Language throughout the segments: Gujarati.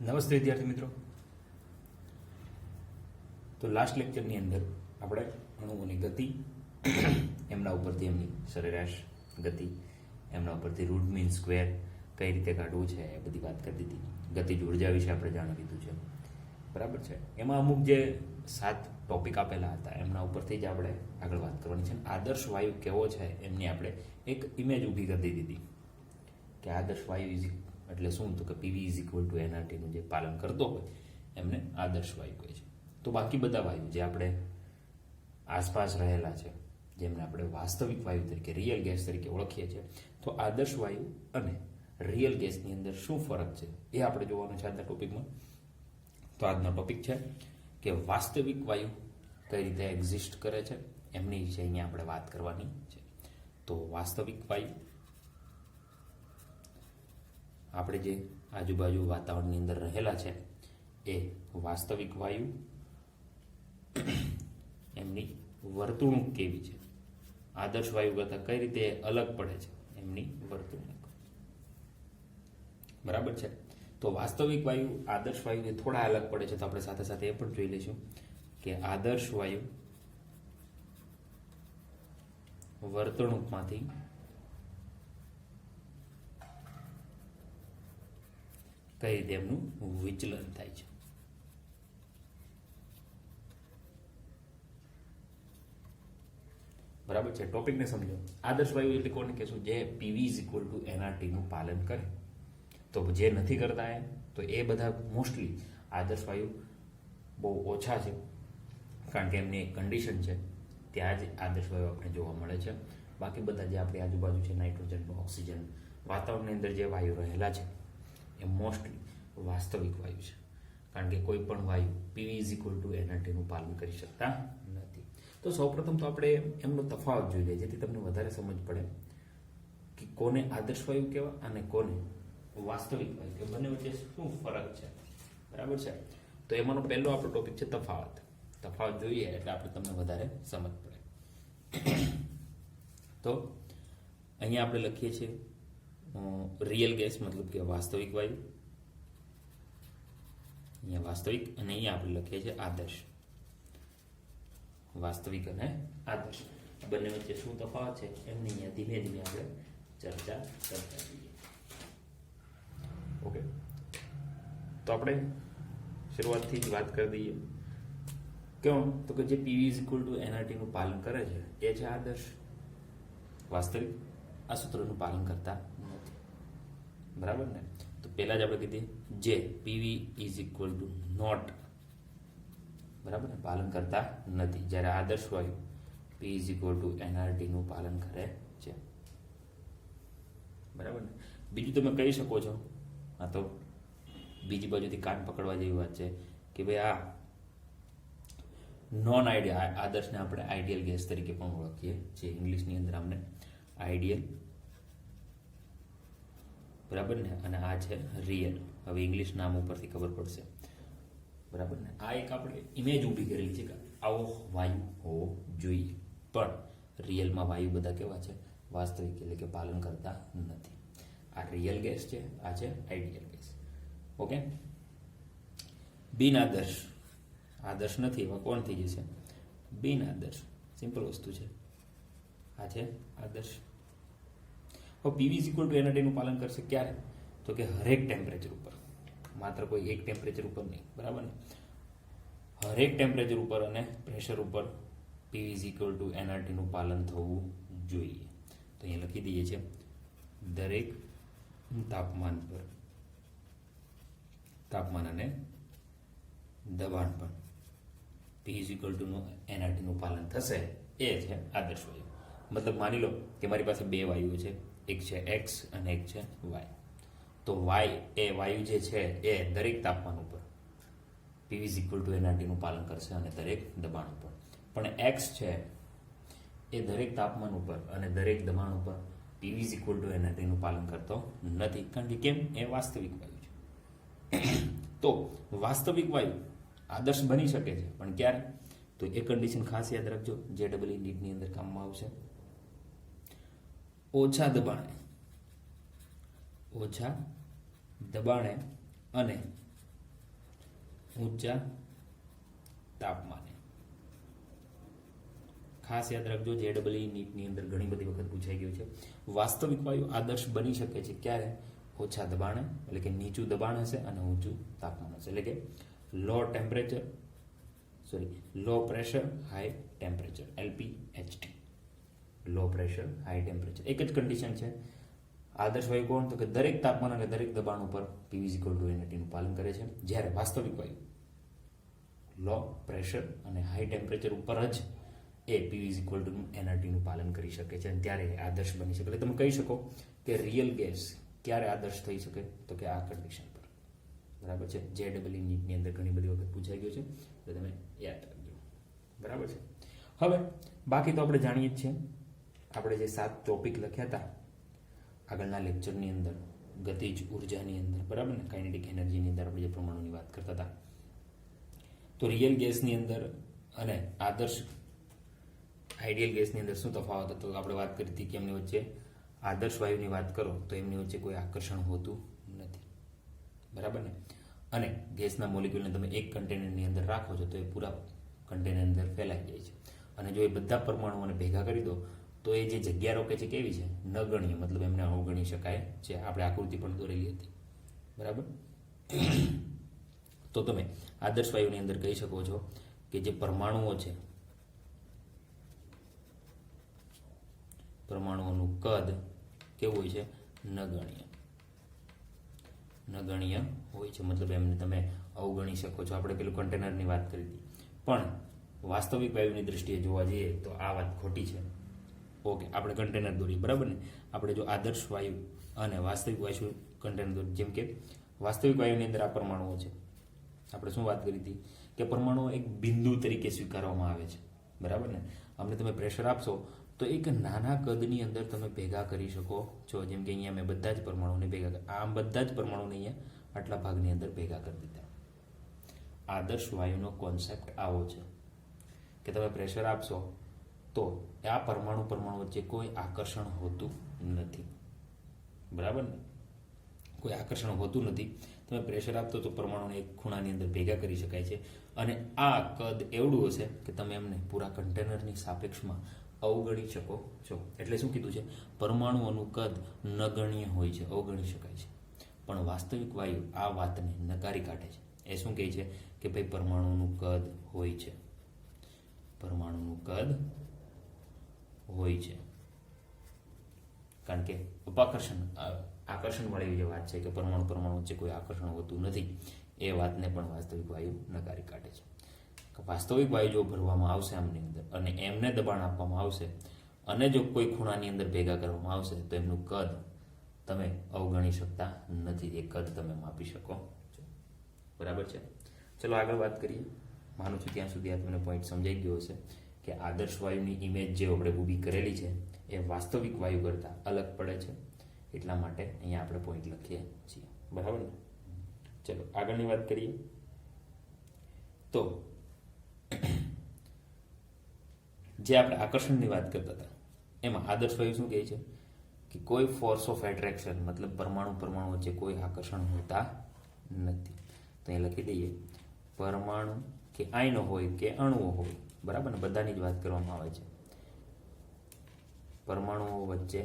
નમસ્તે વિદ્યાર્થી મિત્રો. તો લાસ્ટ લેક્ચરની અંદર આપણે અણુઓની ગતિ, એમના ઉપરથી એમની સરેરાશ ગતિ, એમના ઉપરથી રૂટ મીન સ્ક્વેર કઈ રીતે કાઢવું છે એ બધી વાત કરી દીધી. ગતિજ ઉર્જા વિશે આપણે જાણી લીધું છે, બરાબર છે. એમાં અમુક જે 7 ટોપિક આપેલા હતા એમના ઉપરથી જ આપણે આગળ વાત કરવાની છે. આદર્શ વાયુ કેવો છે એમની આપણે એક ઇમેજ ઊભી કરી દીધી કે આદર્શ વાયુ એટલે શું, તો કે પીવી ઇઝ ઇક્વલ ટુ એનઆરટીનું જે પાલન કરતો હોય એમને આદર્શ વાયુ કહે છે. તો બાકી બધા વાયુ જે આપણે આસપાસ રહેલા છે, જેમને આપણે વાસ્તવિક વાયુ તરીકે, રિયલ ગેસ તરીકે ઓળખીએ છીએ, તો આદર્શ વાયુ અને રિયલ ગેસની અંદર શું ફરક છે એ આપણે જોવાનું છે આજના ટોપિકમાં. તો આજનો ટોપિક છે કે વાસ્તવિક વાયુ કઈ રીતે એક્ઝિસ્ટ કરે છે એમની વિશે અહીંયા આપણે વાત કરવાની છે. તો વાસ્તવિક વાયુ આપણે જે આજુબાજુ વાતાવરણની અંદર રહેલા છે એ વાસ્તવિક વાયુ, એમની વર્તણૂક કેવી છે, આદર્શ વાયુ કરતાં કઈ રીતે અલગ પડે છે એમની વર્તણૂક, બરાબર છે. તો વાસ્તવિક વાયુ આદર્શ વાયુથી થોડા અલગ પડે છે, તો આપણે સાથે સાથે એ પણ જોઈ લઈશું કે આદર્શ વાયુ વર્તણૂકમાંથી કઈ રીતે એમનું વિચલન થાય છે. બરાબર છે. ટોપિકને સમજો. આદર્શ વાયુ એટલે કોને કહેશું? જે PV is equal two NRT નું પાલન કરે. તો જે નથી કરતા એ તો એ બધા મોસ્ટલી આદર્શ વાયુ બહુ ઓછા છે, કારણ કે એમની એક કન્ડિશન છે, ત્યાં જ આદર્શ વાયુ આપણે જોવા મળે છે. બાકી બધા જે આપણી આજુબાજુ છે, નાઇટ્રોજન, ઓક્સિજન, વાતાવરણની અંદર જે વાયુ રહેલા છે એ મોસ્ટલી વાસ્તવિક વાયુ છે, કારણ કે કોઈ પણ વાયુ પીવી ઇઝ ઇક્વલ ટુ એનઆરટીનું પાલન કરી શકતા નથી. તો સૌપ્રથમ તો આપણે એમનો તફાવત જોઈ લઈએ, જેથી તમને વધારે સમજ પડે કે કોને આદર્શ વાયુ કહેવા અને કોને વાસ્તવિક વાયુ કે બંને વચ્ચે શું ફરક છે, બરાબર છે. તો એમાંનો પહેલો આપણો ટોપિક છે તફાવત. તફાવત જોઈએ એટલે આપણે તમને વધારે સમજ પડે. તો અહીંયા આપણે લખીએ છીએ રિયલ ગેસ, મતલબ કે વાસ્તવિક વાયુ, અહીંયા વાસ્તવિક, અને અહીંયા આપણે લખીએ છીએ આદર્શ. વાસ્તવિક અને આદર્શ બંને વચ્ચે શું તફાવત છે એમની અહીંયા ધીમે ધીમે આપણે ચર્ચા કરતા જઈએ. ઓકે, તો આપણે શરૂઆતથી જ વાત કરી દઈએ. કેમ? તો કે જે પીવી ઇઝ ઇક્વલ ટુ એનઆરટીનું પાલન કરે છે એ છે આદર્શ. વાસ્તવિક આ સૂત્રનું પાલન કરતા નથી, બરાબર ને. તો પહેલા જ આપણે કીધી જે PV is equal to not, બરાબર ને, પાલન કરતા નથી, જ્યારે આદર્શ વાયુ પી ઇઝ ઇક્વલ ટુ એનઆરટીનું પાલન કરે છે, બરાબર ને. બીજું તમે કહી શકો છો, આ તો બીજી બાજુથી કાન પકડવા જેવી વાત છે કે ભાઈ આ નોન આઈડિયલ, આદર્શને આપણે આઈડિયલ ગેસ તરીકે પણ ઓળખીએ છીએ. ઇંગ્લિશની અંદર આપણે આઈડિયલ, બરાબર ને, અને આ છે રિયલ. હવે ઇંગ્લિશ નામ ઉપરથી ખબર પડશે, બરાબર ને. આ એક આપણે ઇમેજ ઊભી કરેલી છે કે આવો વાયુ હોવો જોઈએ, પણ રિયલમાં વાયુ બધા કેવા છે? વાસ્તવિક, એટલે કે પાલન કરતા નથી. આ રિયલ ગેસ છે, આ છે આઈડિયલ ગેસ. ઓકે. બિન આદર્શ, આદર્શ નથી એવા કોણ થઈ જશે? બિન આદર્શ. સિમ્પલ વસ્તુ છે, આ છે આદર્શ. હવે પીવી ઇઝ ઇક્વલ ટુ એનઆરટીનું પાલન કરશે ક્યારે? તો કે હરેક ટેમ્પરેચર ઉપર, માત્ર કોઈ એક ટેમ્પરેચર ઉપર નહીં, બરાબર ને. હરેક ટેમ્પરેચર ઉપર અને પ્રેશર ઉપર પીવી ઇઝ ઇક્વલ ટુ એનઆરટીનું પાલન થવું જોઈએ. તો અહીંયા લખી દઈએ છીએ દરેક તાપમાન પર, તાપમાન અને દબાણ પર પી ઇઝ ઇક્વલ ટુ એનઆરટીનું પાલન થશે, એ છે આદર્શ વાયુ. મતલબ માની લો કે મારી પાસે બે વાયુઓ છે, એક છે એક્સ અને એક છે વાય. તો વાય એ વાયુ જે છે એ દરેક તાપમાન ઉપર પીવી ઇઝ ઇક્વલ ટુ એનઆરટીનું પાલન કરશે અને દરેક દબાણ ઉપર. પણ એક્સ છે એ દરેક તાપમાન ઉપર અને દરેક દબાણ ઉપર પીવી ઇઝ ઇક્વલ ટુ એનઆરટીનું પાલન કરતો નથી, કારણ કે કેમ? એ વાસ્તવિક વાયુ છે. તો વાસ્તવિક વાયુ આદર્શ બની શકે છે, પણ ક્યારે? તો એ કન્ડિશન ખાસ યાદ રાખજો, જે ડબલ નીટની અંદર કામમાં આવશે. ઓછા દબાણે અને ઊંચા તાપમાને. ખાસ યાદ રાખજો, JEE નીટની અંદર ઘણી બધી વખત પૂછાઈ ગયું છે. વાસ્તવિક વાયુ આદર્શ બની શકે છે ક્યારે? ઓછા દબાણે, એટલે કે નીચું દબાણ હશે અને ઊંચું તાપમાન હશે, એટલે કે low pressure high temperature, LPHT, low pressure high temperature. એક જ કન્ડિશન છે. આદર્શ વાયુ કોણ? તો કે દરેક તાપમાન અને દરેક દબાણ ઉપર P = NRT નું પાલન કરે છે. જ્યારે વાસ્તવિક વાયુ લો પ્રેશર અને હાઈ ટેમ્પરેચર ઉપર જ એ P = NRT નું પાલન કરી શકે છે, અને ત્યારે આદર્શ બની શકે. એટલે તમે કહી શકો કે રિયલ ગેસ ક્યારે આદર્શ થઈ શકે? તો કે આ કન્ડિશન પર. બરાબર છે. JEE નીટની અંદર ઘણી બધી વખત પૂછાઈ ગયું છે, એટલે તમે યાદ રાખજો. બરાબર છે. હવે બાકી તો આપણે જાણીએ જ છીએ. આપણે જે 7 ટોપિક લખ્યા હતા આગળના લેક્ચરની અંદર, ગતિજ ઉર્જાની અંદર, બરાબર ને, કાઇનેટિક એનર્જીની અંદર આપણે જે પરમાણુની વાત કરતા હતા, તો રિયલ ગેસની અંદર અને આદર્શ આઈડિયલ ગેસની અંદર શું તફાવત હતો? આપણે વાત કરી હતી કે એમની વચ્ચે, આદર્શ વાયુની વાત કરો તો એમની વચ્ચે કોઈ આકર્ષણ હોતું નથી, બરાબર ને. અને ગેસના મોલિક્યુલને તમે એક કન્ટેનરની અંદર રાખો છો તો એ પૂરા કન્ટેનરની અંદર ફેલાઈ જાય છે. અને જો એ બધા પરમાણુઓને ભેગા કરી દો તો એ જે જગ્યા રોકે છે કેવી છે? નગણ્ય, મતલબ એમને અવગણી શકાય છે. આપણે આકૃતિ પણ દોરેલી હતી, બરાબર. તો તમે આદર્શ વાયુની અંદર કહી શકો છો કે જે પરમાણુઓ છે, પરમાણુઓનું કદ કેવું હોય છે? નગણ્ય હોય છે, મતલબ એમને તમે અવગણી શકો છો. આપણે પેલું કન્ટેનરની વાત કરી હતી, પણ વાસ્તવિક વાયુની દ્રષ્ટિએ જોવા જઈએ તો આ વાત ખોટી છે. ઓકે, આપણે કન્ટેનર દોરીએ, બરાબર ને. આપણે જો આદર્શ વાયુ અને વાસ્તવિક વાયુ કન્ટેનર દોરીએ, જેમ કે વાસ્તવિક વાયુની અંદર આ પરમાણુઓ છે. આપણે શું વાત કરી હતી કે પરમાણુઓ એક બિંદુ તરીકે સ્વીકારવામાં આવે છે, બરાબર ને. અમને તમે પ્રેશર આપશો તો એક નાના કદની અંદર તમે ભેગા કરી શકો છો. જેમ કે અહીંયા મેં બધા જ પરમાણુને આમ બધા જ પરમાણુને અહીંયા આટલા ભાગની અંદર ભેગા કરી દીધા. આદર્શ વાયુનો કોન્સેપ્ટ આવો છે કે તમે પ્રેશર આપશો તો આ પરમાણુ વચ્ચે કોઈ આકર્ષણ હોતું નથી, બરાબર ને. કોઈ આકર્ષણ હોતું નથી. તમે પ્રેશર આપતો તો પરમાણુને એક ખૂણાની અંદર ભેગા કરી શકાય છે, અને આ કદ એવડું હશે કે તમે એમને પૂરા કન્ટેનરની સાપેક્ષમાં અવગણી શકો છો. એટલે શું કીધું છે? પરમાણુઓનું કદ નગણ્ય હોય છે, અવગણી શકાય છે. પણ વાસ્તવિક વાયુ આ વાતને નકારી કાઢે છે. એ શું કહે છે કે ભાઈ પરમાણુનું કદ હોય છે, પરમાણુનું કદ હોય છે. કારણ કે આકર્ષણ વાળી જે વાત છે કે પરમાણુ વચ્ચે કોઈ આકર્ષણ હોતું નથી, એ વાતને પણ વાસ્તવિક વાયુ નકારી કાઢે છે. વાસ્તવિક વાયુ જો ભરવામાં આવશે આમની અંદર અને એમને દબાણ આપવામાં આવશે અને જો કોઈ ખૂણાની અંદર ભેગા કરવામાં આવશે તો એમનું કદ તમે અવગણી શકતા નથી. એ કદ તમે માપી શકો છો, બરાબર છે. ચલો આગળ વાત કરીએ. માનું છું ત્યાં સુધી આ તમને પોઈન્ટ સમજાઈ ગયો હશે કે આદર્શ વાયુની ઇમેજ જે આપણે ઊભી કરેલી છે એ વાસ્તવિક વાયુ કરતાં અલગ પડે છે. એટલા માટે અહીંયા આપણે પોઈન્ટ લખીએ છીએ, બરાબર ને. ચલો આગળની વાત કરીએ. તો જે આપણે આકર્ષણની વાત કરતા હતા એમાં આદર્શ વાયુ શું કહે છે કે કોઈ ફોર્સ ઓફ એટ્રેક્શન, મતલબ પરમાણુ વચ્ચે કોઈ આકર્ષણ હોતા નથી. તો અહીં લખી દઈએ, પરમાણુ કે આયનો હોય કે અણુઓ હોય, બરાબર ને, બધાની જ વાત કરવામાં આવે છે. પરમાણુઓ વચ્ચે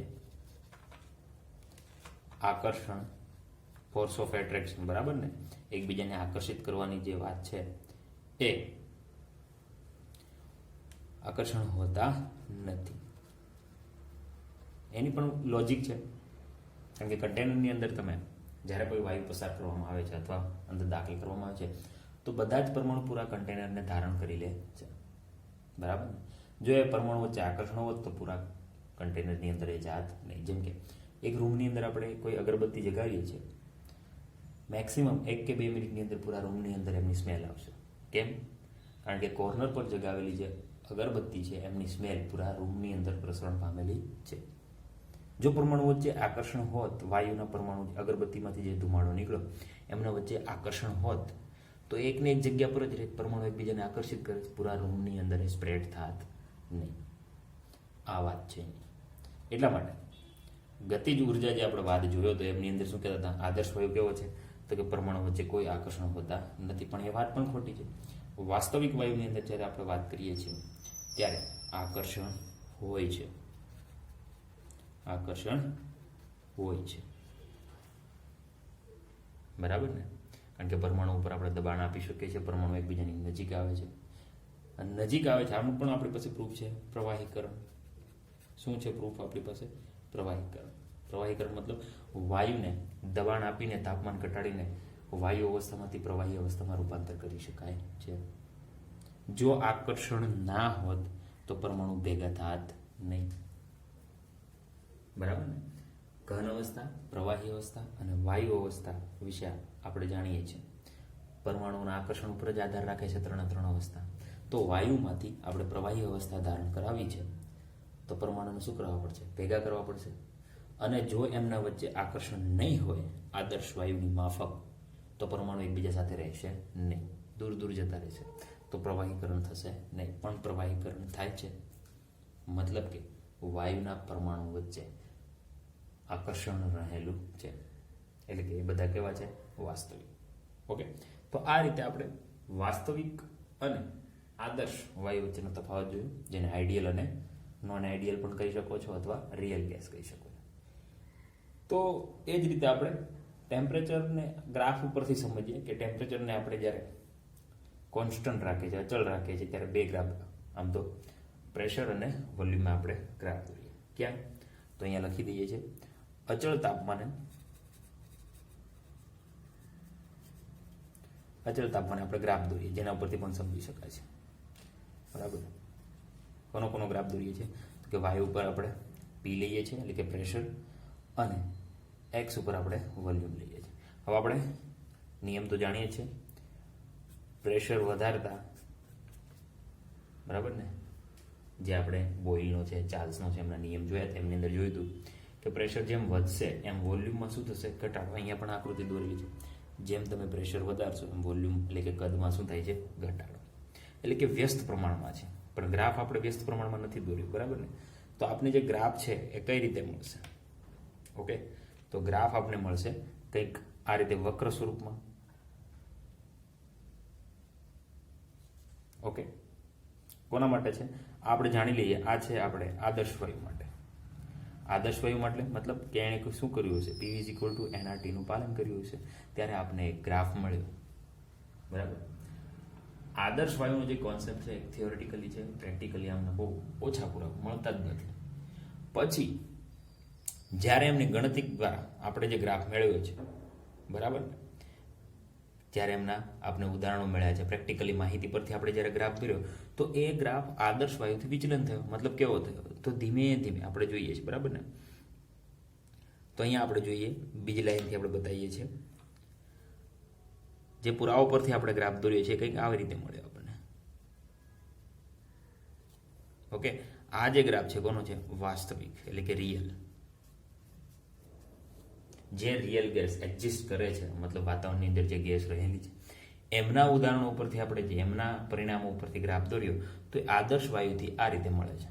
આકર્ષણ, ફોર્સ ઓફ એટ્રેક્શન, બરાબર ને, એકબીજાને આકર્ષિત કરવાની જે વાત છે એ આકર્ષણ હોતા નથી. એની પણ લોજિક છે, કારણ કે કન્ટેનરની અંદર તમે જ્યારે કોઈ વાયુ પસાર કરવામાં આવે છે અથવા અંદર દાખલ કરવામાં આવે છે તો બધા જ પરમાણુ પૂરા કન્ટેનરને ધારણ કરી લે છે, બરાબર. જો એ પરમાણુ વચ્ચે આકર્ષણ હોત તો પૂરા કન્ટેનરની અંદર એ જાત નહીં. જેમ કે એક રૂમની અંદર આપણે કોઈ અગરબત્તી જગાવીએ છીએ, મેક્સિમમ 1 કે 2 મિનિટની અંદર પૂરા રૂમની અંદર એમની સ્મેલ આવશે. કેમ? કારણ કે કોર્નર પર જગાવેલી જે અગરબત્તી છે એમની સ્મેલ પૂરા રૂમની અંદર પ્રસરણ પામેલી છે. જો પરમાણુ વચ્ચે આકર્ષણ હોત, વાયુના પરમાણુ અગરબત્તીમાંથી જે ધુમાડો નીકળ્યો એમના વચ્ચે આકર્ષણ હોત તો એકને એક જગ્યા પર જ પરમાણુ એકબીજાને આકર્ષિત કરે, પૂરા રૂમની અંદર સ્પ્રેડ થાત નહીં. આ વાત છે. એટલા માટે ગતિજ ઉર્જા જે આપણે વાત જોયો તો એમની અંદર શું કહેતા હતા? આદર્શ વાયુ કેવો છે? તો કે પરમાણુ વચ્ચે કોઈ આકર્ષણ હોતા નથી, પણ એ વાત પણ ખોટી છે. વાસ્તવિક વાયુની અંદર જ્યારે આપણે વાત કરીએ છીએ ત્યારે આકર્ષણ હોય છે, આકર્ષણ હોય છે, બરાબર ને? કારણ કે પરમાણુ ઉપર આપણે દબાણ આપી શકીએ છીએ, પરમાણુ એકબીજાની નજીક આવે છે, અને નજીક આવે છે આનું પણ આપણી પાસે પ્રૂફ છે, પ્રવાહીકરણ. શું છે પ્રૂફ આપણી પાસે? પ્રવાહીકરણ. પ્રવાહીકરણ મતલબ વાયુને દબાણ આપીને તાપમાન ઘટાડીને વાયુ અવસ્થામાંથી પ્રવાહી અવસ્થામાં રૂપાંતર કરી શકાય છે. જો આકર્ષણ ના હોત તો પરમાણુ ભેગા થાત નહીં, બરાબર ને? ઘન અવસ્થા, પ્રવાહી અવસ્થા અને વાયુ અવસ્થા વિશે આપણે જાણીએ છીએ. પરમાણુના આકર્ષણ ઉપર જ આધાર રાખે છે ત્રણ અવસ્થા. તો વાયુમાંથી આપણે પ્રવાહી અવસ્થા ધારણ કરાવી છે તો પરમાણુને શું કરવા પડશે? ભેગા કરવા પડશે. અને જો એમના વચ્ચે આકર્ષણ નહીં હોય આદર્શ વાયુની માફક, તો પરમાણુ એકબીજા સાથે રહેશે નહીં, દૂર દૂર જતા રહેશે, તો પ્રવાહીકરણ થશે નહીં. પણ પ્રવાહીકરણ થાય છે, મતલબ કે વાયુના પરમાણુ વચ્ચે આકર્ષણ રહેલું છે, એટલે કે એ બધા કેવા છે? વાસ્તવિક. ઓકે, તો આ રીતે આપણે વાસ્તવિક અને આદર્શ વાયુ વચ્ચેનો તફાવત જોયો, જેને આઈડિયલ અને નોન આઈડિયલ પણ કહી શકો છો અથવા રિયલ ગેસ કહી શકો છો. તો એ જ રીતે આપણે ટેમ્પરેચરને ગ્રાફ ઉપરથી સમજીએ કે ટેમ્પરેચરને આપણે જ્યારે કોન્સ્ટન્ટ રાખીએ છીએ, અચળ રાખીએ છીએ, ત્યારે બે ગ્રાફ, આમ તો પ્રેશર અને વોલ્યુમમાં આપણે ગ્રાફ દોરીએ. ક્યાં? તો અહીંયા લખી દઈએ છીએ અચળ તાપમાને આપણે ગ્રાફ દોરીએ, જેના ઉપરથી પણ સમજી શકાય છે, બરાબર? કોનો ગ્રાફ દોરીએ છીએ? તો કે વાયુ ઉપર આપણે પી લઈએ છીએ, એટલે કે પ્રેશર, અને એક્સ ઉપર આપણે વોલ્યુમ લઈએ છીએ. હવે આપણે નિયમ તો જાણીએ છીએ, પ્રેશર વધારતા, બરાબર ને? જે આપણે બોઇલનો છે, ચાર્લ્સનો છે, એમના નિયમ જોયા હતા, એમની અંદર જોયું હતું કે પ્રેશર જેમ વધશે એમ વોલ્યુમમાં શું થશે? ઘટાડો. અહીંયા પણ આકૃતિ દોરેલી છે, જેમ તમે પ્રેશર વધારશો એમ વોલ્યુમ એટલે કે કદમાં શું થાય છે? ઘટાડો. એટલે કે વ્યસ્ત પ્રમાણમાં છે, પણ ગ્રાફ આપણે વ્યસ્ત પ્રમાણમાં નથી દોર્યું, બરાબર ને? તો આપણે જે ગ્રાફ છે એ કઈ રીતે મળશે? ઓકે, તો ગ્રાફ આપણે મળશે કંઈક આ રીતે વક્ર સ્વરૂપમાં. ઓકે, કોના માટે છે આપણે જાણી લઈએ. આ છે આપણે આદર્શ વાયુ માટે. આદર્શ વાયુ માટે મતલબ કે એણે શું કર્યું હશે? PV = NRT નું પાલન કર્યું હશે, ત્યારે આપણે એક ગ્રાફ મળ્યો, બરાબર? આદર્શ વાયુનો જે કોન્સેપ્ટ છે થિયોરેટિકલી છે, પ્રેક્ટિકલી આમને બહુ ઓછા પુરાવા મળતા જ નથી. પછી જ્યારે એમની ગણતરી દ્વારા આપણે જે ગ્રાફ મેળવ્યો છે, બરાબર, જ્યારે એમના આપણે ઉદાહરણો મળ્યા છે, પ્રેક્ટિકલી માહિતી પરથી આપણે જ્યારે ગ્રાફ દોર્યો, તો એ ગ્રાફ આદર્શ વાયુથી વિચલન થયો. મતલબ કેવો થયો? તો ધીમે ધીમે આપણે જોઈએ છીએ, બરાબર ને? તો અહીંયા આપણે જોઈએ, બીજી લાઈનથી આપણે બતાવીએ છીએ, જે પુરાવો પરથી આપણે ગ્રાફ દોરીએ છીએ કંઈક આવી રીતે મળ્યો આપણને. ઓકે, આ જે ગ્રાફ છે કોનો છે? વાસ્તવિક, એટલે કે રિયલ. જે રિયલ ગેસ એક્ઝિસ્ટ કરે છે, મતલબ વાતાવરણની અંદર જે ગેસ રહેલી છે, એમના ઉદાહરણો ઉપરથી આપણે જે એમના પરિણામો ઉપરથી ગ્રાફ દોર્યો, તો આદર્શ વાયુથી આ રીતે મળે છે.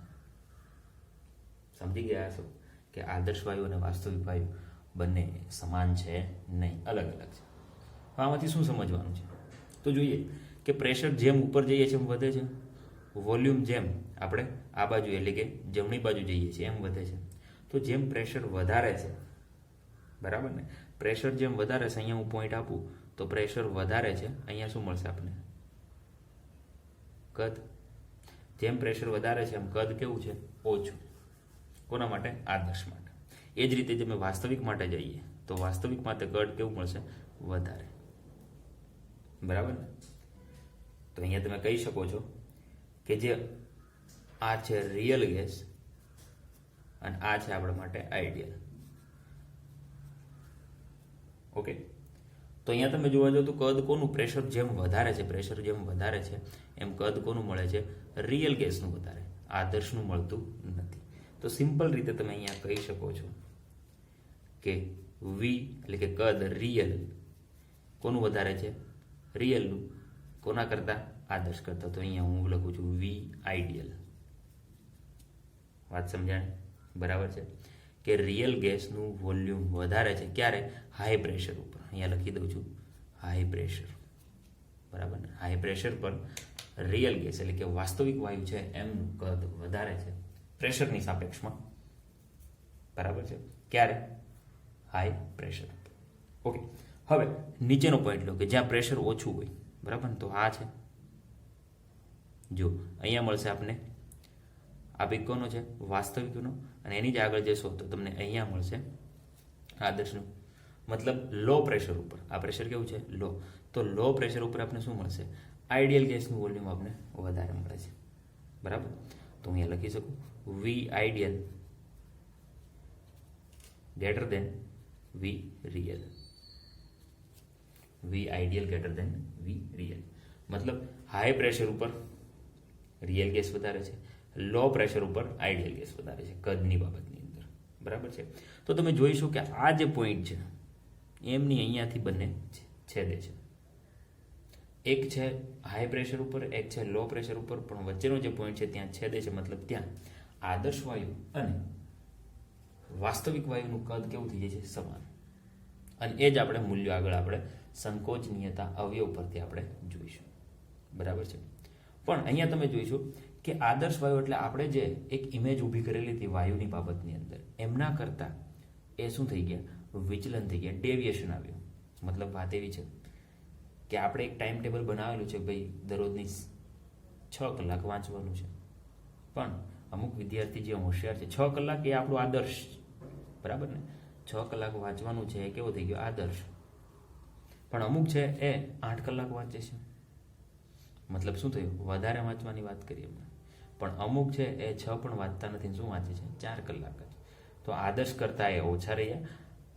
સમજી ગયા છો કે આદર્શ વાયુ અને વાસ્તવિક વાયુ બંને સમાન છે નહીં, અલગ અલગ છે. આમાંથી શું સમજવાનું છે? તો જોઈએ કે પ્રેશર જેમ ઉપર જઈએ છીએ એમ વધે છે, વોલ્યુમ જેમ આપણે આ બાજુ એટલે કે જમણી બાજુ જઈએ છીએ એમ વધે છે. તો જેમ પ્રેશર વધારે છે, બરાબર ને? પ્રેશર જેમ વધારે છે, અહીંયા હું પોઈન્ટ આપું તો પ્રેશર વધારે છે, અહીંયા શું મળશે આપણને? કદ. જેમ પ્રેશર વધારે છે એમ કદ કેવું છે? ઓછું. કોના માટે? આદર્શ માટે. એ જ રીતે જો વાસ્તવિક માટે જઈએ તો વાસ્તવિક માટે કદ કેવું મળશે? વધારે, બરાબર ને? તો અહીંયા તમે કહી શકો છો કે જે આ છે રિયલ ગેસ અને આ છે આપણા માટે આઈડિયલ. ઓકે, તો અહીંયા તમે જોવા જાઓ તો કદ કોનું? પ્રેશર જેમ વધારે છે, પ્રેશર જેમ વધારે છે એમ કદ કોનું મળે છે? રિયલ ગેસનું વધારે, આદર્શનું મળતું નથી. તો સિમ્પલ રીતે તમે અહીંયા કહી શકો છો કે વી એટલે કે કદ રિયલ કોનું વધારે છે? રિયલનું. કોના કરતા? આદર્શ કરતા. તો અહીંયા હું લખું છું વી આઈડિયલ. વાત સમજાણી? બરાબર છે. કે રિયલ ગેસનું વોલ્યુમ વધારે છે ક્યારે? હાઈ પ્રેશર ઉપર. અહીંયા લખી દઉં છું હાઈ પ્રેશર, બરાબર ને? હાઈ પ્રેશર પર રિયલ ગેસ એટલે કે વાસ્તવિક વાયુ છે એમનું કદ વધારે છે પ્રેશરની સાપેક્ષમાં, બરાબર છે? ક્યારે? High pressure. ઓકે, હવે નીચેનો પોઈન્ટ લો કે જ્યાં પ્રેશર ઓછું હોય, બરાબર ને? તો આ છે, જો અહીંયા મળશે આપને આ કોનો છે? વાસ્તવિકનો. અને એની જ આગળ જશો તો તમને અહીંયા મળશે આદર્શનું, મતલબ લો પ્રેશર ઉપર. આ પ્રેશર કેવું છે? લો. તો લો પ્રેશર ઉપર આપણે શું મળશે? આઈડિયલ ગેસનું વોલ્યુમ આપણે વધારે મળે છે, બરાબર? તો અહીંયા લખી શકું વી ideal greater than V real. V ideal greater than V real. મતલબ હાઈ પ્રેશર ઉપર રિયલ ગેસ વધારે છે, લો પ્રેશર ઉપર આઈડિયલ ગેસ વધારે છે કદની બાબતની અંદર, બરાબર છે? તો તમે જોઈશું કે આ જે પોઈન્ટ છે એમની અહીંયાથી બંને છેદે છે. એક છે હાઈ પ્રેશર ઉપર, એક છે લો પ્રેશર ઉપર, પણ વચ્ચેનો જે પોઈન્ટ છે ત્યાં છેદે છે. મતલબ ત્યાં આદર્શ વાયુ અને વાસ્તવિક વાયુનું કદ કેવું થઈ જાય છે? સમાન. અને એ જ આપણે મૂલ્યો આગળ આપણે સંકોચનીયતા અવયવ પરથી આપણે જોઈશું, બરાબર છે? પણ અહીંયા તમે જોઈશું કે આદર્શ વાયુ એટલે આપણે જે એક ઇમેજ ઊભી કરેલી હતી વાયુની બાબતની અંદર, એમના કરતાં એ શું થઈ ગયા? વિચલન થઈ ગયા, ડેવિએશન આવ્યું. મતલબ વાત એવી છે કે આપણે એક ટાઈમ ટેબલ બનાવેલું છે, ભાઈ દરરોજની 6 કલાક વાંચવાનું છે, પણ અમુક વિદ્યાર્થી જે હોશિયાર છે 6 કલાક એ આપણું આદર્શ, બરાબર ને? 6 કલાક વાંચવાનું છે એ કેવો થઈ ગયો? આદર્શ. પણ અમુક છે એ 8 કલાક વાંચે છે, મતલબ શું થયું? વધારે વાંચવાની વાત કરીએ આપણે. પણ અમુક છે એ 6 પણ વાંચતા નથી, શું વાંચે છે? 4 કલાક જ. તો આદર્શ કરતાં એ ઓછા રહ્યા,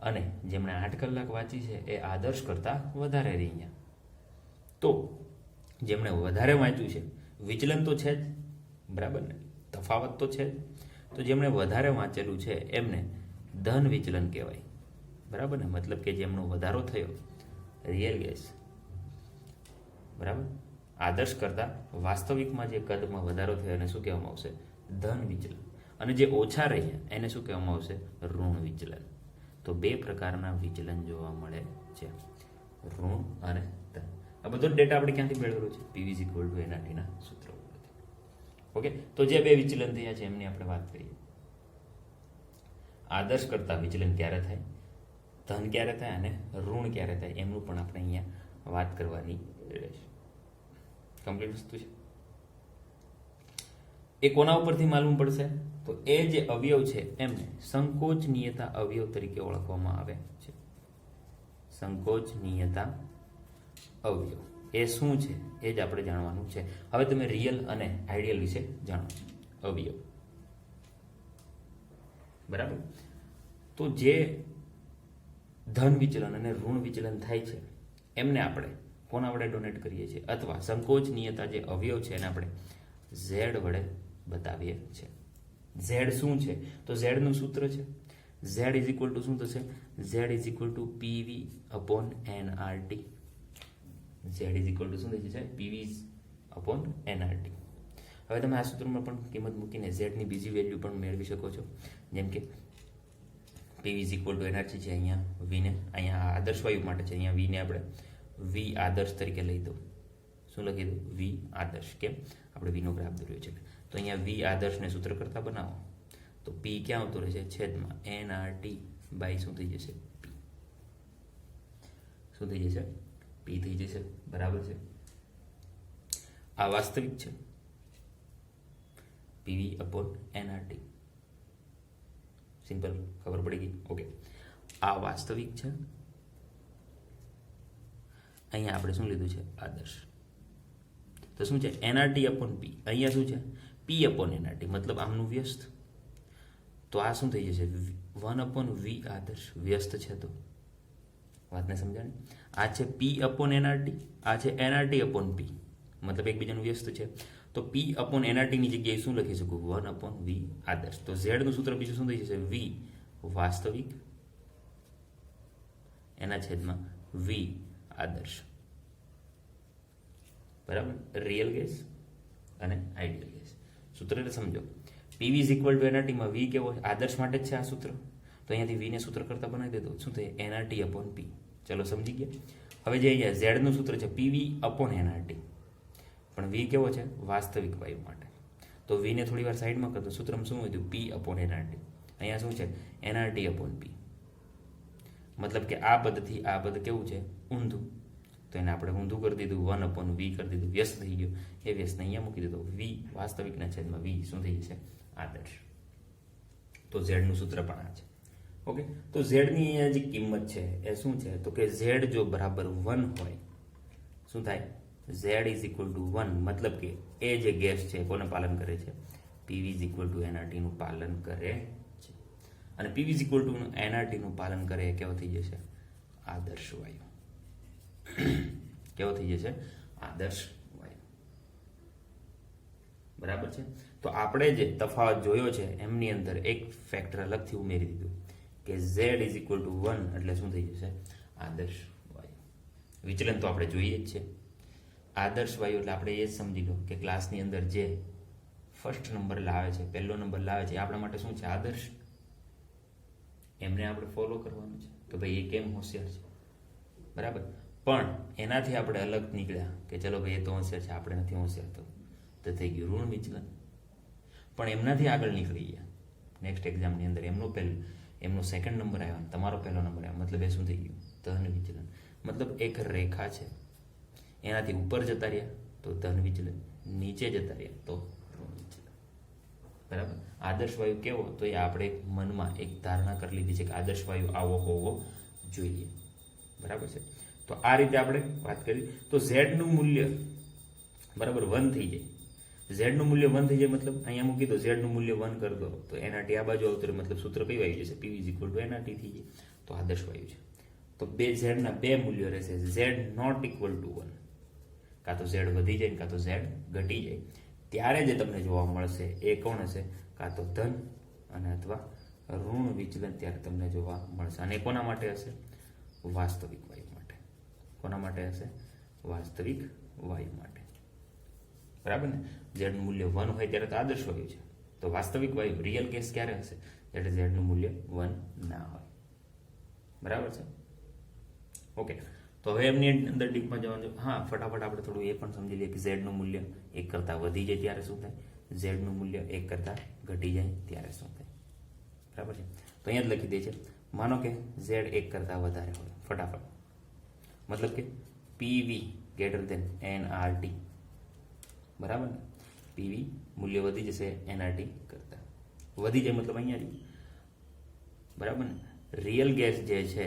અને જેમણે 8 કલાક વાંચી છે એ આદર્શ કરતાં વધારે રહ્યા. તો જેમણે વધારે વાંચ્યું છે વિચલન તો છે જ, બરાબર ને? તફાવત તો છે જ. તો જેમણે વધારે વાંચેલું છે એમને ધન વિચલન કહેવાય, બરાબર ને? મતલબ કે જેમનો વધારો થયો રિયલ ગેસ, બરાબર, આદર્શ કરતાં વાસ્તવિકમાં જે કદમાં વધારો થયો એને શું કહેવામાં આવશે? ધન વિચલન. અને જે ઓછા રહ્યા એને શું કહેવામાં આવશે? ઋણ વિચલન. તો બે પ્રકારના વિચલન જોવા મળે છે, ઋણ અને ધન. આ બધો ડેટા આપણે ક્યાંથી મેળવેલો છે? પીવી ઇઝ ઇક્વલ ટુ એનઆરટીના સૂત્ર ઉપરથી. ઓકે, તો જે બે વિચલન થયા છે એમની આપણે વાત કરીએ. આદર્શ કરતાં વિચલન ક્યારે થાય, ધન ક્યારે થાય અને ઋણ ક્યારે થાય, એમનું પણ આપણે અહીંયા વાત કરવાની રહેશે. કમ્પ્લીટ વસ્તુ છે. એ કોના ઉપરથી માલુમ પડશે? તો એ જે અવયવ છે એમને સંકોચનીયતા અવયવ તરીકે ઓળખવામાં આવે છે. સંકોચનીયતા અવયવ એ શું છે એ જ આપણે જાણવાનું છે. હવે તમે રિયલ અને આઈડિયલ વિશે જાણો. અવયવ, બરાબર? તો જે ધન વિચલન અને ઋણ વિચલન થાય છે એમને આપણે કોના વડે ડોનેટ કરીએ છીએ? અથવા સંકોચનીયતા જે અવયવ છે એને આપણે ઝેડ વડે બતાવીએ છીએ. ઝેડ શું છે? તો ઝેડનું સૂત્ર છે ઝેડ ઇઝ ઇક્વલ ટુ શું થશે? Z is equal two PV upon NRT. Z is equal two શું થઈ જશે? PV upon NRT. હવે તમે આ સૂત્રમાં પણ કિંમત મૂકીને ઝેડની બીજી વેલ્યુ પણ મેળવી શકો છો. જેમ કે PV is equal two NRT છે, અહીંયા વીને, અહીંયા આદર્શ વાયુ માટે છે, અહીંયા વીને આપણે વી આદર્શ તરીકે લઈ દો. શું લખી દો? વી આદર્શ. કેમ? આપણે વીનો ગ્રાફ દોર્યો છે. તો અહીંયા વી આદર્શને સૂત્ર કરતા બનાવો તો પી ક્યાં આવતો રહેશે? છેદમાં એનઆરટી બાય શું થઈ જશે? પી. શું થઈ જશે? પી થઈ જશે, બરાબર છે? આ વાસ્તવિક છે, પીવી અપોન એનઆરટી. સિમ્પલ, ખબર પડી ગઈ? ઓકે, આ વાસ્તવિક છે, અહીંયા આપણે શું લીધું છે? આદર્શ. તો શું છે? એનઆરટી અપોન પી. અહીંયા શું છે? પી અપોન એનઆરટી, મતલબ આમનું વ્યસ્ત. તો આ શું થઈ જશે? 1 અપોન વી આદર્શ. વ્યસ્ત છે તો વાતને સમજાણી? આ છે પી અપોન એનઆરટી, આ છે એનઆરટી અપોન પી, મતલબ એકબીજાનું વ્યસ્ત છે. તો પી અપોન એનઆરટીની જગ્યાએ શું લખી શકું? 1 અપોન વી આદર્શ. તો ઝેડનું સૂત્ર બીજું શું થઈ જશે? વી વાસ્તવિક એના છેદમાં વી આદર્શ, બરાબર? રિયલ ગેસ અને આઈડિયલ ગેસ. સૂત્રને સમજો. પીવી ઇઝ ઇક્વલ ટુ એનઆરટીમાં વી કેવો છે? આદર્શ માટે જ છે આ સૂત્ર. તો અહીંયાથી વીને સૂત્ર કરતાં બનાવી દે તો શું થાય એનઆરટી અપોન પી. ચલો સમજી ગયા. હવે જે અહીંયા ઝેડનું સૂત્ર છે પીવી અપોન એનઆરટી, પણ વી કેવો છે વાસ્તવિક વાયુ માટે. તો વીને થોડી વાર સાઈડમાં કરતો સૂત્રમાં શું હતું પી અપોન એનઆરટી. અહીંયા શું છે એનઆરટી અપોન પી. મતલબ કે આ પદથી આ પદ કેવું છે ઊંધું, તો એને આપણે ઊંધું કરી દીધું, 1 અપોન વી કરી દીધું, વ્યસ્ત થઈ ગયો. એ વ્યસ્તને અહીંયા મૂકી દીધો. વી વાસ્તવિકના છેદમાં વી શું થઈ જશે આદર્શ. તો ઝેડનું સૂત્ર પણ આ છે. ઓકે, તો ઝેડની અહીંયા જે કિંમત છે એ શું છે તો કે ઝેડ જો બરાબર 1 હોય શું થાય ઝેડ ઇઝ ઇક્વલ ટુ 1, મતલબ કે એ જે ગેસ છે કોને પાલન કરે છે PV is equal two NRT નું પાલન કરે છે. અને PV is equal two NRT નું પાલન કરે એ કેવો થઈ જશે આદર્શ વાયુ. કેવો થઈ જશે આદર્શ વાયુ. બરાબર છે. તો આપણે જે તફાવત જોયો છે એમની અંદર એક ફેક્ટર અલગથી ઉમેરી દીધું કે z ઇઝ ઇક્વલ ટુ 1 એટલે શું થઈ જશે આદર્શ વાયુ. વિચલન તો આપણે જોઈએ જ છે. આદર્શ વાયુ એટલે આપણે એ જ સમજી લો કે ક્લાસની અંદર જે ફર્સ્ટ નંબર લાવે છે, પહેલો નંબર લાવે છે, એ આપણા માટે શું છે આદર્શ. એમને આપણે ફોલો કરવાનું છે કે ભાઈ એ કેમ હોશિયાર છે. બરાબર. પણ એનાથી આપણે અલગ નીકળ્યા કે ચલો ભાઈ એ તો હોશિયાર છે આપણે નથી હોશિયાર, તો થઈ ગયું ઋણ વિચલન. પણ એમનાથી આગળ નીકળી ગયા નેક્સ્ટ એક્ઝામની અંદર એમનો સેકન્ડ નંબર આવ્યો, તમારો પહેલો નંબર આવ્યો, મતલબ એ શું થઈ ગયું ધન વિચલન. મતલબ એક રેખા છે એનાથી ઉપર જતા રહ્યા તો ધન વિચલન, નીચે જતા રહ્યા તો ઋણ વિચલન. બરાબર. આદર્શ વાયુ કેવો તો એ આપણે મનમાં એક ધારણા કરી લીધી છે કે આદર્શ વાયુ આવો હોવો જોઈએ. બરાબર છે. તો આ રીતે આપણે વાત કરી. તો ઝેડનું મૂલ્ય બરાબર 1 થઈ જાય. ઝેડનું મૂલ્ય 1 થઈ જાય મતલબ અહીંયા મૂકી દો ઝેડનું મૂલ્ય 1 કરી દો તો એનઆરટી આ બાજુ આવતું મતલબ સૂત્ર કયું આવી જશે PV is equal two NRT થઈ જાય. તો આદર્શ વાયુ છે. તો બે ઝેડના બે મૂલ્યો રહેશે ઝેડ નોટ ઇક્વલ ટુ 1, કાં તો ઝેડ વધી જાય કાં તો ઝેડ ઘટી જાય. ત્યારે જે તમને જોવા મળશે એ કોણ હશે કાં તો ધન અને અથવા ઋણ વિચલન ત્યારે તમને જોવા મળશે. અને એ કોના માટે હશે વાસ્તવિક વાયુ માટે. કોના માટે હશે વાસ્તવિક વાયુ માટે. બરાબર ને. ઝેડનું મૂલ્ય 1 હોય ત્યારે તો આદર્શ વાયુ છે. તો વાસ્તવિક વાયુ રિયલ કેસ ક્યારે હશે જ્યારે ઝેડનું મૂલ્ય 1 ના હોય. બરાબર છે. ઓકે, તો હવે એમની અંદર ડીપમાં જવાનું. હા, ફટાફટ આપણે થોડું એ પણ સમજી લઈએ કે ઝેડનું મૂલ્ય 1 કરતાં વધી જાય ત્યારે શું થાય, ઝેડનું મૂલ્ય 1 કરતાં ઘટી જાય ત્યારે શું થાય. બરાબર છે. તો અહીંયા જ લખી દે છે. માનો કે ઝેડ 1 કરતાં વધારે હોય, ફટાફટ મતલબ કે પીવી ગ્રેટર દેન એનઆરટી. બરાબર ને. પીવી મૂલ્ય વધી જશે એનઆરટી કરતાં. વધી જાય મતલબ અહીંયા બરાબર ને. રિયલ ગેસ જે છે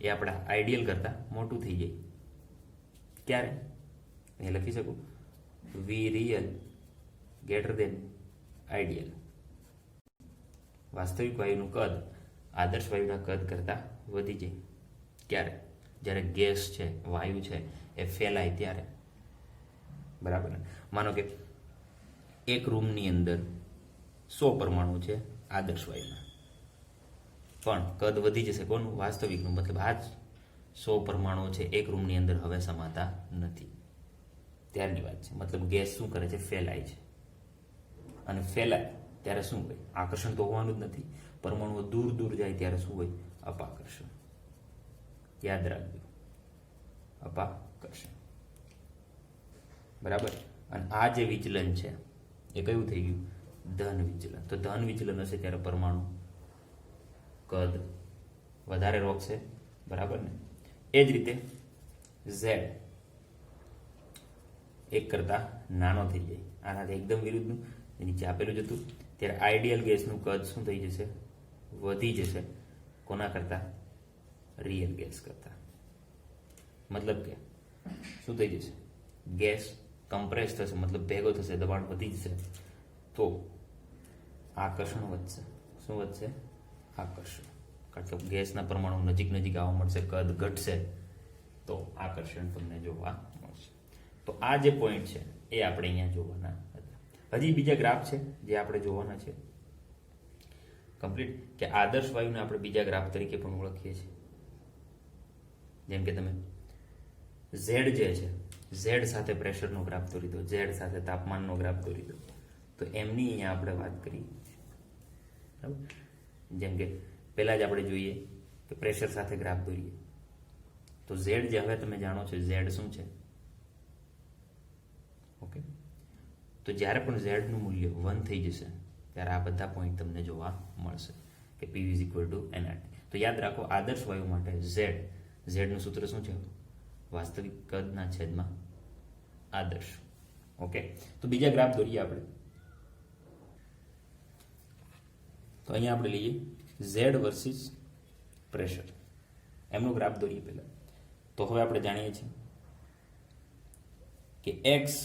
એ આપણા આઈડિયલ કરતાં મોટું થઈ જાય. ક્યારે અહીંયા લખી શકું વી રિયલ ગ્રેટર દેન આઈડિયલ. વાસ્તવિક વાયુનું કદ આદર્શ વાયુના કદ કરતાં વધી જાય. ક્યારે જ્યારે ગેસ છે વાયુ છે એ ફેલાય ત્યારે. બરાબર ને. માનો કે એક રૂમની અંદર 100 પરમાણુ છે આદર્શ વાયુના, પણ કદ વધી જશે કોનું વાસ્તવિકનું. મતલબ આ જ 100 પરમાણુ છે એક રૂમની અંદર હવે સમાતા નથી ત્યારની વાત છે. મતલબ ગેસ શું કરે છે ફેલાય છે. અને ફેલાય ત્યારે શું હોય આકર્ષણ તો હોવાનું જ નથી. પરમાણુઓ દૂર દૂર જાય ત્યારે શું હોય અપાકર્ષણ. યાદ રાખજો અપાકર્ષણ. બરાબર. અને આ જે વિચલન છે એ કયું થઈ ગયું ધન વિચલન. તો ધન વિચલન હશે ત્યારે પરમાણુ કદ વધારે રોકશે. બરાબર ને. એ જ રીતે ઝેડ 1 કરતાં નાનો થઈ જાય, આનાથી એકદમ વિરુદ્ધનું નીચે આપેલું જ હતું, ત્યારે આઈડિયલ ગેસનું કદ શું થઈ જશે વધી જશે. કોના કરતાં રિયલ ગેસ કરતાં. મતલબ કે શું થઈ જશે ગેસ કમ્પ્રેસ થશે, મતલબ ભેગો થશે, દબાણ વધી જશે તો આકર્ષણ વધશે. શું વધશે આકર્ષણ. કારણ કે ગેસના પરમાણુ નજીક નજીક આવવા મળશે, કદ ઘટશે તો આકર્ષણ તમને જોવા મળશે. તો આ જે પોઈન્ટ છે એ આપણે અહીંયા જોવાના હતા. હજી બીજા ગ્રાફ છે જે આપણે જોવાના છે કમ્પ્લીટ, કે આદર્શ વાયુને આપણે બીજા ગ્રાફ તરીકે પણ ઓળખીએ છીએ. જેમ કે તમે ઝેડ જે છે ઝેડ સાથે પ્રેશરનો ગ્રાફ દોરી દો, ઝેડ સાથે તાપમાનનો ગ્રાફ દોરી દો, તો એમની અહીંયા આપણે વાત કરી. બરાબર. જેમ કે પહેલાં જ આપણે જોઈએ કે પ્રેશર સાથે ગ્રાફ દોરીએ. તો ઝેડ જે હવે તમે જાણો છો ઝેડ શું છે. ઓકે, તો જ્યારે પણ ઝેડનું મૂલ્ય 1 થઈ જશે ત્યારે આ બધા પોઈન્ટ તમને જોવા મળશે કે PV = nRT. તો યાદ રાખો આદર્શ વાયુ માટે ઝેડનું સૂત્ર શું છે? વાસ્તવિક કદના છેદમાં આદર્શ. ઓકે, તો બીજા ગ્રાફ દોરીએ આપણે. તો અહીંયા આપણે લઈએ ઝેડ વર્સિસ પ્રેશર, એમનો ગ્રાફ દોરીએ પહેલા. તો હવે આપણે જાણીએ છીએ કે એક્સ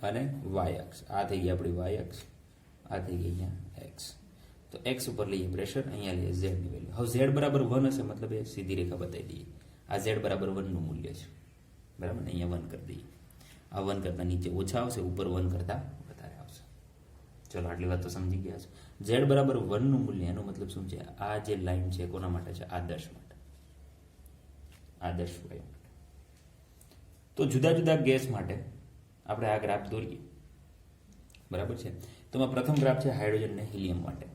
અને વાય અક્ષ, આ થઈ ગઈ આપણી વાય અક્ષ, આ થઈ ગઈ અહીંયા એક્સ. તો એક્સ ઉપર લઈએ પ્રેશર, અહીંયા લઈએ ઝેડની વેલ્યુ. હવે ઝેડ બરાબર 1 હશે, મતલબ એ સીધી રેખા બતાવી દઈએ. આ ઝેડ બરાબર 1 નું મૂલ્ય છે, બરાબર ને? અહીંયા 1 કરી દઈએ. આ 1 કરતાં નીચે ઓછા આવશે, ઉપર 1 કરતાં વધારે આવશે. ચલો આટલી વાત તો સમજી ગયા છે. ઝેડ બરાબર 1 નું મૂલ્ય, એનો મતલબ શું છે? આ જે લાઈન છે કોના માટે છે? આદર્શ માટે, આદર્શ વાયુ માટે. તો જુદા જુદા ગેસ માટે આપણે આ ગ્રાફ દોરીએ, બરાબર છે? તો પ્રથમ ગ્રાફ છે હાઇડ્રોજન ને હિલિયમ માટે.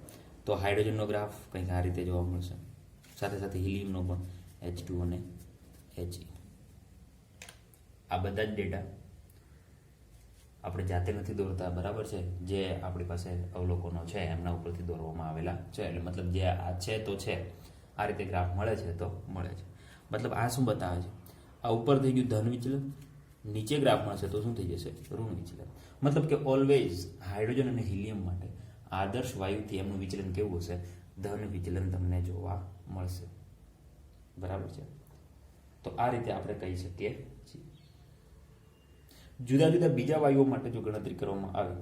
તો હાઇડ્રોજનનો ગ્રાફ કંઈક આ રીતે જોવા મળશે, સાથે સાથે હિલિયમનો પણ H2 અને He. આ બધા જ ડેટા આપણે જાતે નથી દોરતા, બરાબર છે? જે આપણી પાસે અવલોકનો છે એમના ઉપરથી દોરવામાં આવેલા છે. એટલે મતલબ જે આ છે તો છે, આ રીતે ગ્રાફ મળે છે તો મળે છે. મતલબ આ શું બતાવે છે? આ ઉપર થઈ ગયું ધન વિચલન, નીચે ગ્રાફ મળશે તો શું થઈ જશે? ઋણ વિચલન. મતલબ કે ઓલવેઝ હાઇડ્રોજન અને હિલિયમ માટે આદર્શ વાયુથી એમનું વિચલન કેવું હશે? ધન વિચલન તમને જોવા મળશે, બરાબર છે? તો આ રીતે આપણે કહી શકીએ છીએ. જુદા જુદા બીજા વાયુઓ માટે જો ગણતરી કરવામાં આવે,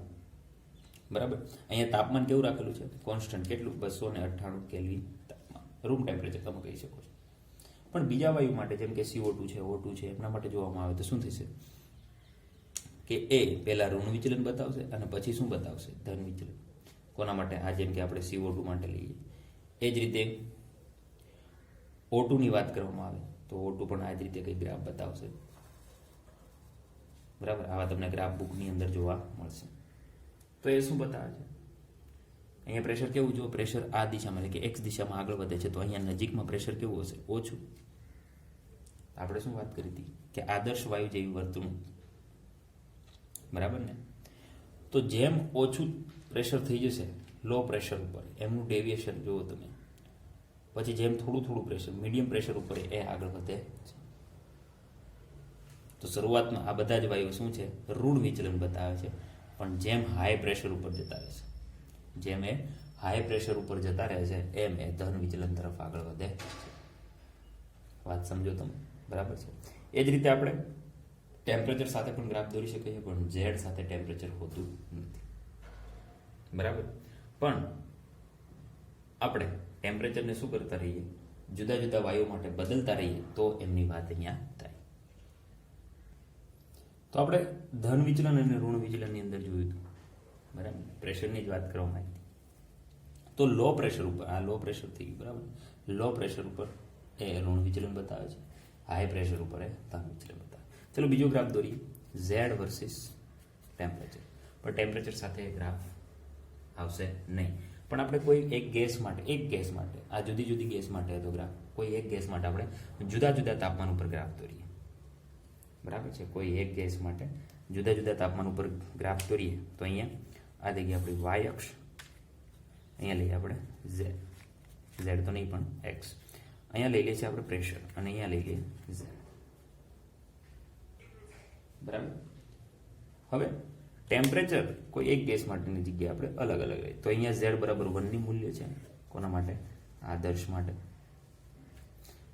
બરાબર, અહીંયા તાપમાન કેવું રાખેલું છે? કોન્સ્ટન્ટ. કેટલું? 298 કેલ્વિન તાપમાન, રૂમ ટેમ્પરેચર તમે કહી શકો છો. પણ બીજા વાયુ માટે જેમ કે CO2 છે, O2 છે, એમના માટે જોવામાં આવે તો શું થશે? કે એ પહેલા ઋણ વિચલન બતાવશે અને પછી શું બતાવશે? ધન વિચલન. કોના માટે? આ જેમ કે આપણે CO2 માટે લઈએ. એ જ રીતે O2 ની વાત કરવામાં આવે તો O2 પણ આ જ રીતે કંઈ ગ્રાફ બતાવશે, બરાબર? આવા તમને ગ્રાફ બુકની અંદર જોવા મળશે. તો એ શું બતાવે છે? અહીંયા પ્રેશર કેવું? જો પ્રેશર આ દિશામાં એટલે કે એક્સ દિશામાં આગળ વધે છે તો અહીંયા નજીકમાં પ્રેશર કેવું હશે? ઓછું. આપણે શું વાત કરી હતી કે આદર્શ વાયુ જેવી વર્તણૂક, બરાબર ને? તો જેમ ઓછું પ્રેશર થઈ જશે લો પ્રેશર ઉપર, એમનું ડેવિએશન જુઓ તમે. પછી જેમ થોડું થોડું પ્રેશર, મીડિયમ પ્રેશર ઉપર એ આગળ વધે છે. તો શરૂઆતમાં આ બધા જ વાયુ શું છે? ઋણ વિચલન બતાવે છે. પણ જેમ હાઈ પ્રેશર ઉપર જતા રહેશે, જેમ એ હાઈ પ્રેશર ઉપર જતા રહે છે એમ એ ધન વિચલન તરફ આગળ વધે છે. વાત સમજો તમે, બરાબર છે? એ જ રીતે આપણે ટેમ્પરેચર સાથે પણ ગ્રાફ દોરી શકીએ, પણ ઝેડ સાથે ટેમ્પરેચર હોતું નથી, બરાબર? પણ આપણે ટેમ્પરેચરને શું કરતા રહીએ? જુદા જુદા વાયુ માટે બદલતા રહીએ તો એમની વાત અહીંયા થાય. તો આપણે ધન વિચલન અને ઋણ વિચલનની અંદર જોયું હતું, બરાબર? પ્રેશરની જ વાત કરવામાં આવી. તો લો પ્રેશર ઉપર, આ લો પ્રેશર થઈ ગયું, બરાબર? લો પ્રેશર ઉપર એ ઋણ વિચલન બતાવે છે, હાઈ પ્રેશર ઉપર એ ધન વિચલન બતાવે. ચલો બીજો ગ્રાફ દોરીએ, ઝેડ વર્સિસ ટેમ્પરેચર. પણ ટેમ્પરેચર સાથે ગ્રાફ આવશે નહીં. પણ આપણે કોઈ એક ગેસ માટે આ જુદી જુદી ગેસ માટે હતો ગ્રાફ, કોઈ એક ગેસ માટે આપણે જુદા જુદા તાપમાન ઉપર ગ્રાફ દોરીએ, બરાબર છે? કોઈ એક ગેસ માટે જુદા જુદા તાપમાન ઉપર ગ્રાફ દોરીએ તો અહીંયા આ થઈ ગઈ આપણી વાય અક્ષ, અહીંયા લઈએ આપણે ઝેડ તો નહીં પણ એક્સ. અહીંયા લઈ લઈએ છીએ આપણે પ્રેશર અને અહીંયા લઈ લઈએ ઝેડ, બરાબર? હવે ટેમ્પરેચર કોઈ એક ગેસ માટેની જગ્યાએ આપણે અલગ અલગ લઈએ. તો અહીંયા ઝેડ બરાબર 1 ની મૂલ્ય છે. કોના માટે? આદર્શ માટે.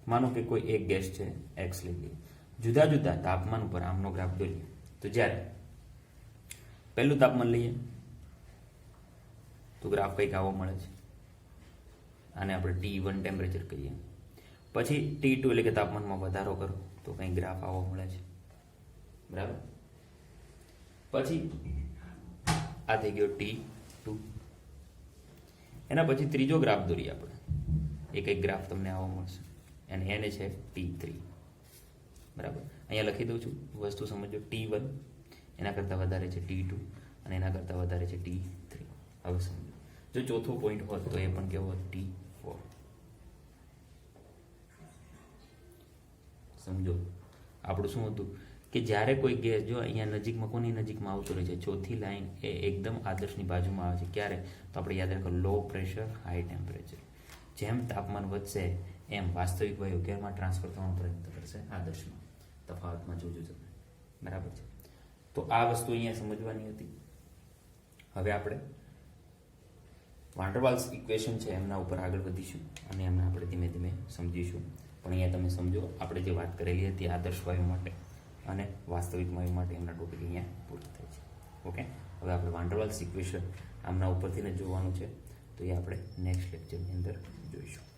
માનો કે કોઈ એક ગેસ છે એક્સ લઈ લઈએ, જુદા જુદા તાપમાન ઉપર આમનો ગ્રાફ દોરીએ. તો જ્યારે પહેલું તાપમાન લઈએ તો ગ્રાફ કંઈક આવો મળે છે, આને આપણે T1 ટેમ્પરેચર કહીએ. પછી T2 એટલે કે તાપમાનમાં વધારો કરો તો કંઈક ગ્રાફ આવો મળે છે, બરાબર? પછી આ થઈ ગયો T2. એના પછી ત્રીજો ગ્રાફ દોરીએ આપણે, એક ગ્રાફ તમને આવો મળશે અને એને છે T3, બરાબર? અહીંયા લખી દઉં છું, વસ્તુ સમજો. T1 એના કરતાં વધારે છે T2 અને એના કરતાં વધારે છે T3. હવે સમજો, જો ચોથો પોઈન્ટ હોત તો એ પણ કેવો હોત? T4. સમજો આપણું શું હતું કે જ્યારે કોઈ ગેસ જો અહીંયા નજીકમાં કોની નજીકમાં આવતું રહે છે, ચોથી લાઈન એ એકદમ આદર્શની બાજુમાં આવે છે. ક્યારે? તો આપણે યાદ રાખો લો પ્રેશર હાઈ ટેમ્પરેચર. જેમ તાપમાન વધશે એમ વાસ્તવિક વાયુ કેમાં ટ્રાન્સફર થવાનો પ્રયત્ન કરશે? આદર્શમાં. તફાવતમાં જોજો તમે, બરાબર છે. તો આ વસ્તુ અહીંયા સમજવાની હતી. હવે આપણે વાન ડર વાલ્સ ઇક્વેશન છે એમના ઉપર આગળ વધીશું અને એમને આપણે ધીમે ધીમે સમજીશું. પણ અહીંયા તમે સમજો આપણે જે વાત કરેલી હતી આદર્શ વાયુ માટે અને વાસ્તવિક વાયુ માટે એમના ટોપિક અહીંયા પૂરા થાય છે. ઓકે, હવે આપણે વાન ડર વાલ્સ ઇક્વેશન આમના ઉપરથી જ જોવાનું છે, તો એ આપણે નેક્સ્ટ લેક્ચરની અંદર જોઈશું.